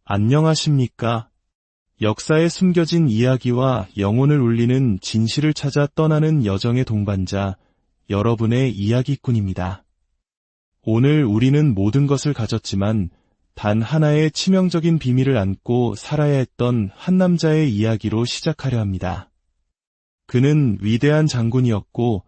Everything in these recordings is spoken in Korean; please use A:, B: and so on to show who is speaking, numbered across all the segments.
A: 안녕하십니까? 역사에 숨겨진 이야기와 영혼을 울리는 진실을 찾아 떠나는 여정의 동반자, 여러분의 이야기꾼입니다. 오늘 우리는 모든 것을 가졌지만 단 하나의 치명적인 비밀을 안고 살아야 했던 한 남자의 이야기로 시작하려 합니다. 그는 위대한 장군이었고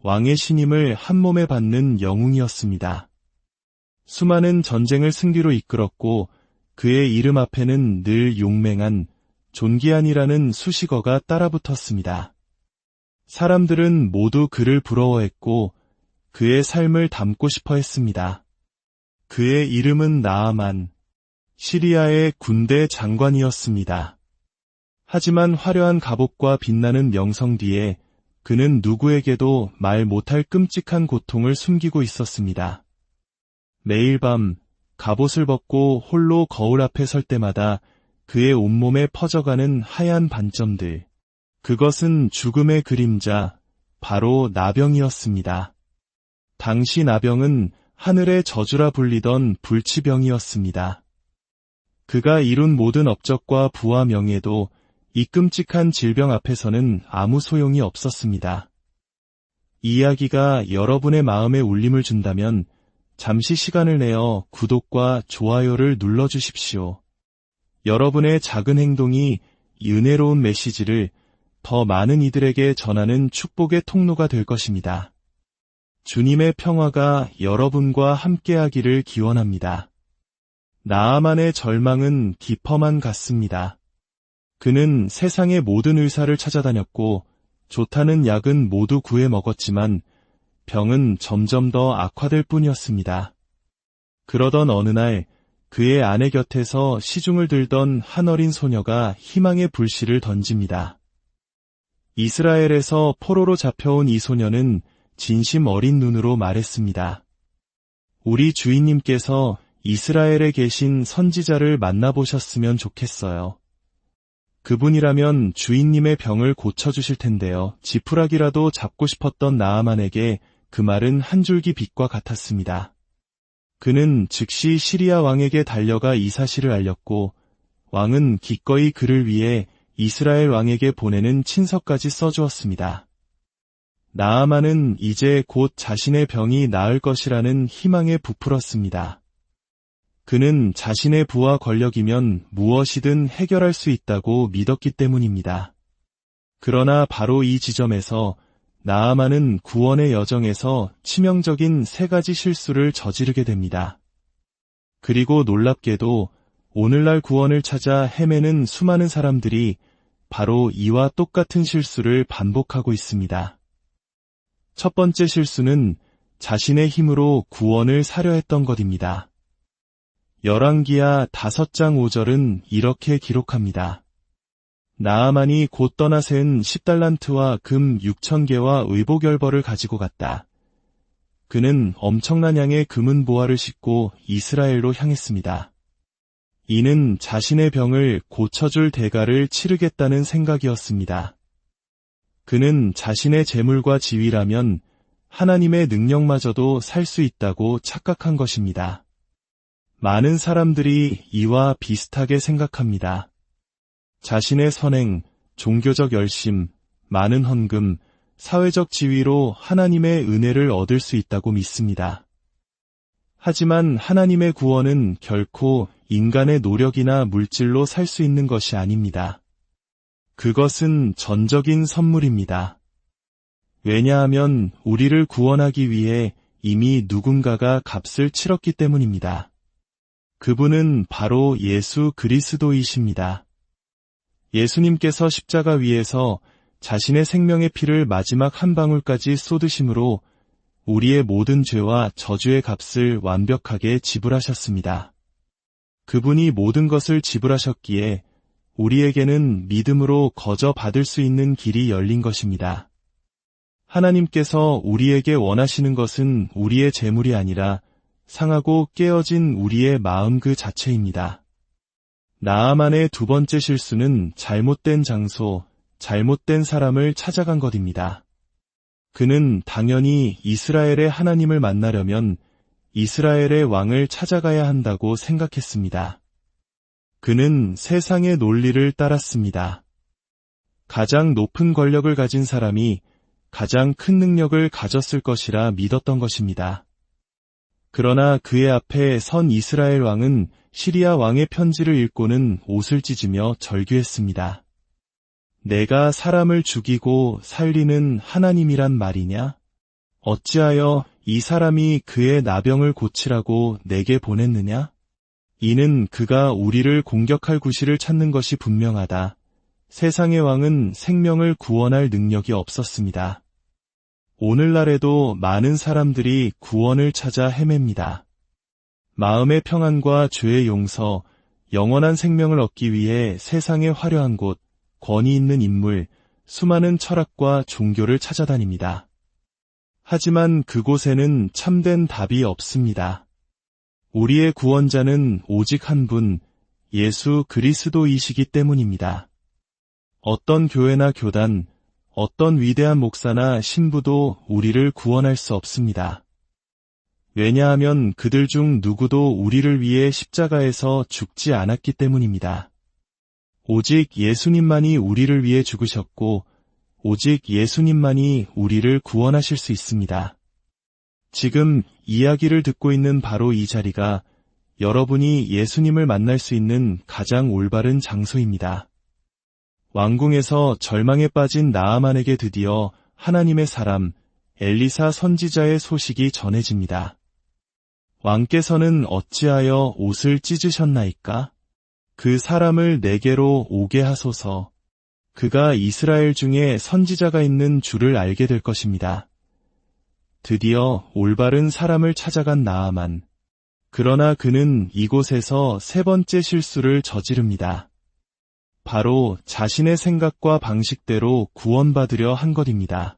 A: 왕의 신임을 한 몸에 받는 영웅이었습니다. 수많은 전쟁을 승리로 이끌었고 그의 이름 앞에는 늘 용맹한, 존귀한이라는 수식어가 따라붙었습니다. 사람들은 모두 그를 부러워했고 그의 삶을 담고 싶어 했습니다. 그의 이름은 나아만, 시리아의 군대 장관이었습니다. 하지만 화려한 갑옷과 빛나는 명성 뒤에 그는 누구에게도 말 못할 끔찍한 고통을 숨기고 있었습니다. 매일 밤 갑옷을 벗고 홀로 거울 앞에 설 때마다 그의 온몸에 퍼져가는 하얀 반점들. 그것은 죽음의 그림자, 바로 나병이었습니다. 당시 나병은 하늘의 저주라 불리던 불치병이었습니다. 그가 이룬 모든 업적과 부와 명예도 이 끔찍한 질병 앞에서는 아무 소용이 없었습니다. 이 이야기가 여러분의 마음에 울림을 준다면 잠시 시간을 내어 구독과 좋아요를 눌러주십시오. 여러분의 작은 행동이 은혜로운 메시지를 더 많은 이들에게 전하는 축복의 통로가 될 것입니다. 주님의 평화가 여러분과 함께하기를 기원합니다. 나아만의 절망은 깊어만 갔습니다. 그는 세상의 모든 의사를 찾아다녔고 좋다는 약은 모두 구해 먹었지만 병은 점점 더 악화될 뿐이었습니다. 그러던 어느 날 그의 아내 곁에서 시중을 들던 한 어린 소녀가 희망의 불씨를 던집니다. 이스라엘에서 포로로 잡혀온 이 소녀는 진심 어린 눈으로 말했습니다. 우리 주인님께서 이스라엘에 계신 선지자를 만나보셨으면 좋겠어요. 그분이라면 주인님의 병을 고쳐주실 텐데요. 지푸라기라도 잡고 싶었던 나아만에게 그 말은 한 줄기 빛과 같았습니다. 그는 즉시 시리아 왕에게 달려가 이 사실을 알렸고 왕은 기꺼이 그를 위해 이스라엘 왕에게 보내는 친서까지 써주었습니다. 나아만은 이제 곧 자신의 병이 나을 것이라는 희망에 부풀었습니다. 그는 자신의 부와 권력이면 무엇이든 해결할 수 있다고 믿었기 때문입니다. 그러나 바로 이 지점에서 나아만은 구원의 여정에서 치명적인 세 가지 실수를 저지르게 됩니다. 그리고 놀랍게도 오늘날 구원을 찾아 헤매는 수많은 사람들이 바로 이와 똑같은 실수를 반복하고 있습니다. 첫 번째 실수는 자신의 힘으로 구원을 사려 했던 것입니다. 열왕기하 5장 5절은 이렇게 기록합니다. 나아만이 곧 떠나 세은 10달란트와 금 6,000개와 의복열벌을 가지고 갔다. 그는 엄청난 양의 금은 보화를 싣고 이스라엘로 향했습니다. 이는 자신의 병을 고쳐줄 대가를 치르겠다는 생각이었습니다. 그는 자신의 재물과 지위라면 하나님의 능력마저도 살 수 있다고 착각한 것입니다. 많은 사람들이 이와 비슷하게 생각합니다. 자신의 선행, 종교적 열심, 많은 헌금, 사회적 지위로 하나님의 은혜를 얻을 수 있다고 믿습니다. 하지만 하나님의 구원은 결코 인간의 노력이나 물질로 살 수 있는 것이 아닙니다. 그것은 전적인 선물입니다. 왜냐하면 우리를 구원하기 위해 이미 누군가가 값을 치렀기 때문입니다. 그분은 바로 예수 그리스도이십니다. 예수님께서 십자가 위에서 자신의 생명의 피를 마지막 한 방울까지 쏟으심으로 우리의 모든 죄와 저주의 값을 완벽하게 지불하셨습니다. 그분이 모든 것을 지불하셨기에 우리에게는 믿음으로 거저 받을 수 있는 길이 열린 것입니다. 하나님께서 우리에게 원하시는 것은 우리의 재물이 아니라 상하고 깨어진 우리의 마음 그 자체입니다. 나아만의 두 번째 실수는 잘못된 장소, 잘못된 사람을 찾아간 것입니다. 그는 당연히 이스라엘의 하나님을 만나려면 이스라엘의 왕을 찾아가야 한다고 생각했습니다. 그는 세상의 논리를 따랐습니다. 가장 높은 권력을 가진 사람이 가장 큰 능력을 가졌을 것이라 믿었던 것입니다. 그러나 그의 앞에 선 이스라엘 왕은 시리아 왕의 편지를 읽고는 옷을 찢으며 절규했습니다. 내가 사람을 죽이고 살리는 하나님이란 말이냐? 어찌하여 이 사람이 그의 나병을 고치라고 내게 보냈느냐? 이는 그가 우리를 공격할 구실을 찾는 것이 분명하다. 세상의 왕은 생명을 구원할 능력이 없었습니다. 오늘날에도 많은 사람들이 구원을 찾아 헤맵니다. 마음의 평안과 죄의 용서, 영원한 생명을 얻기 위해 세상의 화려한 곳, 권위 있는 인물, 수많은 철학과 종교를 찾아다닙니다. 하지만 그곳에는 참된 답이 없습니다. 우리의 구원자는 오직 한 분, 예수 그리스도이시기 때문입니다. 어떤 교회나 교단, 어떤 위대한 목사나 신부도 우리를 구원할 수 없습니다. 왜냐하면 그들 중 누구도 우리를 위해 십자가에서 죽지 않았기 때문입니다. 오직 예수님만이 우리를 위해 죽으셨고, 오직 예수님만이 우리를 구원하실 수 있습니다. 지금 이야기를 듣고 있는 바로 이 자리가 여러분이 예수님을 만날 수 있는 가장 올바른 장소입니다. 왕궁에서 절망에 빠진 나아만에게 드디어 하나님의 사람 엘리사 선지자의 소식이 전해집니다. 왕께서는 어찌하여 옷을 찢으셨나이까? 그 사람을 내게로 오게 하소서. 그가 이스라엘 중에 선지자가 있는 줄을 알게 될 것입니다. 드디어 올바른 사람을 찾아간 나아만. 그러나 그는 이곳에서 세 번째 실수를 저지릅니다. 바로 자신의 생각과 방식대로 구원받으려 한 것입니다.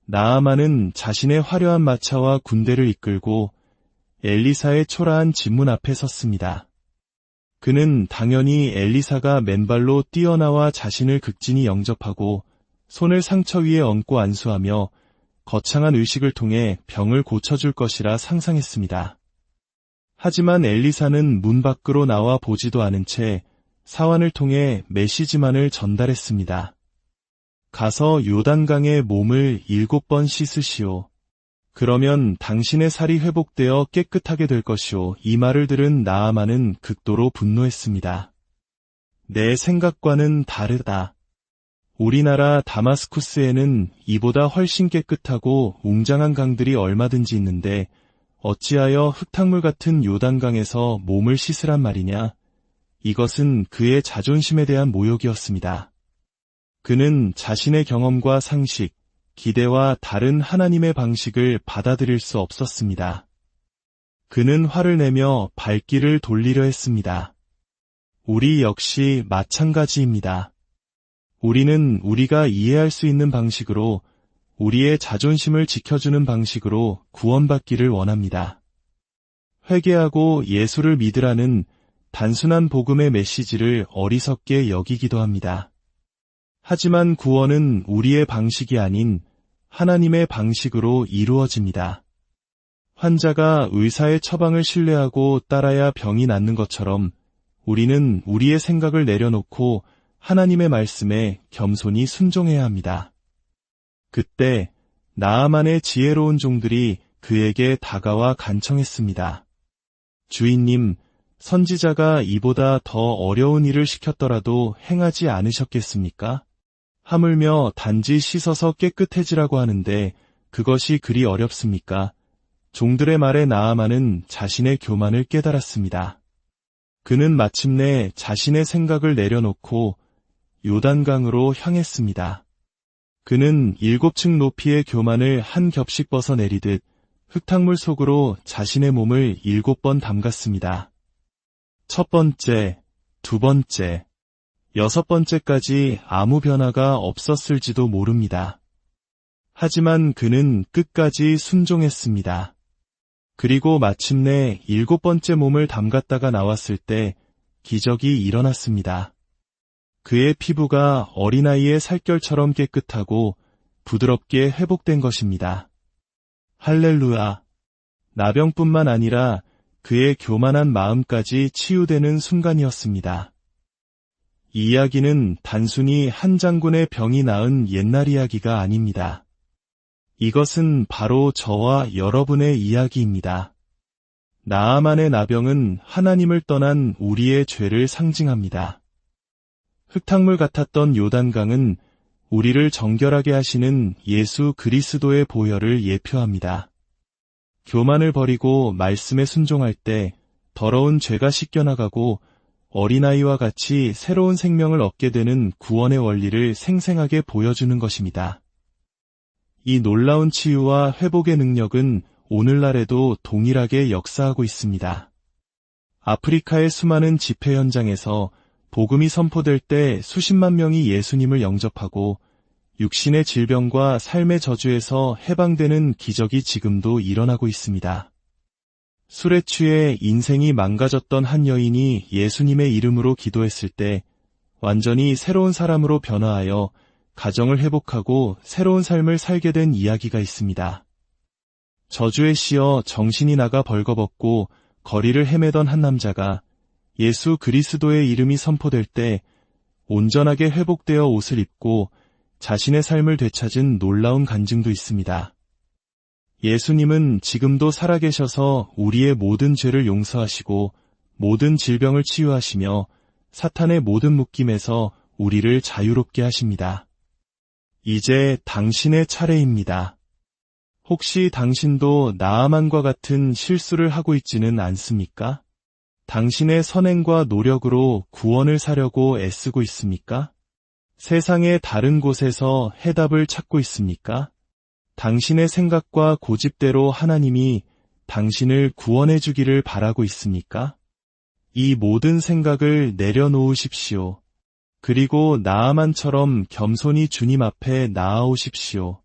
A: 나아만은 자신의 화려한 마차와 군대를 이끌고 엘리사의 초라한 집문 앞에 섰습니다. 그는 당연히 엘리사가 맨발로 뛰어나와 자신을 극진히 영접하고 손을 상처 위에 얹고 안수하며 거창한 의식을 통해 병을 고쳐줄 것이라 상상했습니다. 하지만 엘리사는 문 밖으로 나와 보지도 않은 채 사환을 통해 메시지만을 전달했습니다. 가서 요단강에 몸을 7번 씻으시오. 그러면 당신의 살이 회복되어 깨끗하게 될 것이오. 이 말을 들은 나아만은 극도로 분노했습니다. 내 생각과는 다르다. 우리나라 다마스쿠스에는 이보다 훨씬 깨끗하고 웅장한 강들이 얼마든지 있는데 어찌하여 흙탕물 같은 요단강에서 몸을 씻으란 말이냐? 이것은 그의 자존심에 대한 모욕이었습니다. 그는 자신의 경험과 상식, 기대와 다른 하나님의 방식을 받아들일 수 없었습니다. 그는 화를 내며 발길을 돌리려 했습니다. 우리 역시 마찬가지입니다. 우리는 우리가 이해할 수 있는 방식으로 우리의 자존심을 지켜주는 방식으로 구원받기를 원합니다. 회개하고 예수를 믿으라는 단순한 복음의 메시지를 어리석게 여기기도 합니다. 하지만 구원은 우리의 방식이 아닌 하나님의 방식으로 이루어집니다. 환자가 의사의 처방을 신뢰하고 따라야 병이 낫는 것처럼 우리는 우리의 생각을 내려놓고 하나님의 말씀에 겸손히 순종해야 합니다. 그때 나아만의 지혜로운 종들이 그에게 다가와 간청했습니다. 주인님, 선지자가 이보다 더 어려운 일을 시켰더라도 행하지 않으셨겠습니까? 하물며 단지 씻어서 깨끗해지라고 하는데 그것이 그리 어렵습니까? 종들의 말에 나아만은 자신의 교만을 깨달았습니다. 그는 마침내 자신의 생각을 내려놓고 요단강으로 향했습니다. 그는 7층 높이의 교만을 한 겹씩 벗어내리듯 흙탕물 속으로 자신의 몸을 7번 담갔습니다. 첫 번째, 두 번째, 6번째까지 아무 변화가 없었을지도 모릅니다. 하지만 그는 끝까지 순종했습니다. 그리고 마침내 7번째 몸을 담갔다가 나왔을 때 기적이 일어났습니다. 그의 피부가 어린아이의 살결처럼 깨끗하고 부드럽게 회복된 것입니다. 할렐루야! 나병뿐만 아니라 그의 교만한 마음까지 치유되는 순간이었습니다. 이 이야기는 단순히 한 장군의 병이 나은 옛날 이야기가 아닙니다. 이것은 바로 저와 여러분의 이야기입니다. 나아만의 나병은 하나님을 떠난 우리의 죄를 상징합니다. 흙탕물 같았던 요단강은 우리를 정결하게 하시는 예수 그리스도의 보혈을 예표합니다. 교만을 버리고 말씀에 순종할 때 더러운 죄가 씻겨나가고 어린아이와 같이 새로운 생명을 얻게 되는 구원의 원리를 생생하게 보여주는 것입니다. 이 놀라운 치유와 회복의 능력은 오늘날에도 동일하게 역사하고 있습니다. 아프리카의 수많은 집회 현장에서 복음이 선포될 때 수십만 명이 예수님을 영접하고 육신의 질병과 삶의 저주에서 해방되는 기적이 지금도 일어나고 있습니다. 술에 취해 인생이 망가졌던 한 여인이 예수님의 이름으로 기도했을 때 완전히 새로운 사람으로 변화하여 가정을 회복하고 새로운 삶을 살게 된 이야기가 있습니다. 저주에 씌어 정신이 나가 벌거벗고 거리를 헤매던 한 남자가 예수 그리스도의 이름이 선포될 때 온전하게 회복되어 옷을 입고 자신의 삶을 되찾은 놀라운 간증도 있습니다. 예수님은 지금도 살아계셔서 우리의 모든 죄를 용서하시고 모든 질병을 치유하시며 사탄의 모든 묶임에서 우리를 자유롭게 하십니다. 이제 당신의 차례입니다. 혹시 당신도 나아만과 같은 실수를 하고 있지는 않습니까? 당신의 선행과 노력으로 구원을 사려고 애쓰고 있습니까? 세상의 다른 곳에서 해답을 찾고 있습니까? 당신의 생각과 고집대로 하나님이 당신을 구원해 주기를 바라고 있습니까? 이 모든 생각을 내려놓으십시오. 그리고 나아만처럼 겸손히 주님 앞에 나아오십시오.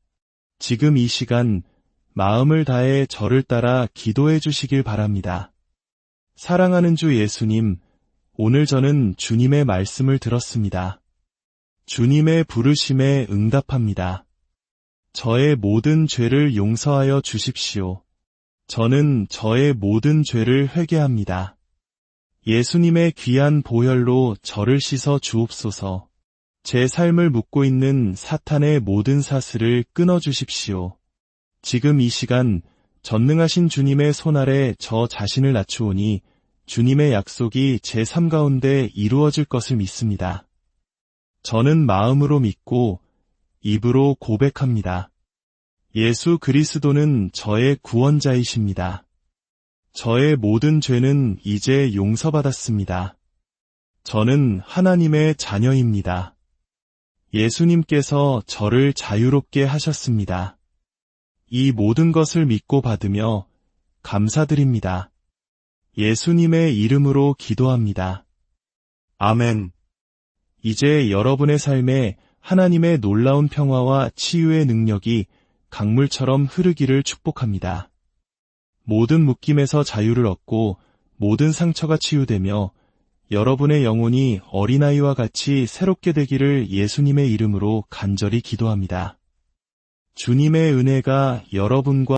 A: 지금 이 시간 마음을 다해 저를 따라 기도해 주시길 바랍니다. 사랑하는 주 예수님, 오늘 저는 주님의 말씀을 들었습니다. 주님의 부르심에 응답합니다. 저의 모든 죄를 용서하여 주십시오. 저는 저의 모든 죄를 회개합니다. 예수님의 귀한 보혈로 저를 씻어 주옵소서. 제 삶을 묶고 있는 사탄의 모든 사슬을 끊어주십시오. 지금 이 시간 전능하신 주님의 손 아래 저 자신을 낮추오니 주님의 약속이 제 삶 가운데 이루어질 것을 믿습니다. 저는 마음으로 믿고 입으로 고백합니다. 예수 그리스도는 저의 구원자이십니다. 저의 모든 죄는 이제 용서받았습니다. 저는 하나님의 자녀입니다. 예수님께서 저를 자유롭게 하셨습니다. 이 모든 것을 믿고 받으며 감사드립니다. 예수님의 이름으로 기도합니다. 아멘. 이제 여러분의 삶에 하나님의 놀라운 평화와 치유의 능력이 강물처럼 흐르기를 축복합니다. 모든 묶임에서 자유를 얻고 모든 상처가 치유되며 여러분의 영혼이 어린아이와 같이 새롭게 되기를 예수님의 이름으로 간절히 기도합니다. 주님의 은혜가 여러분과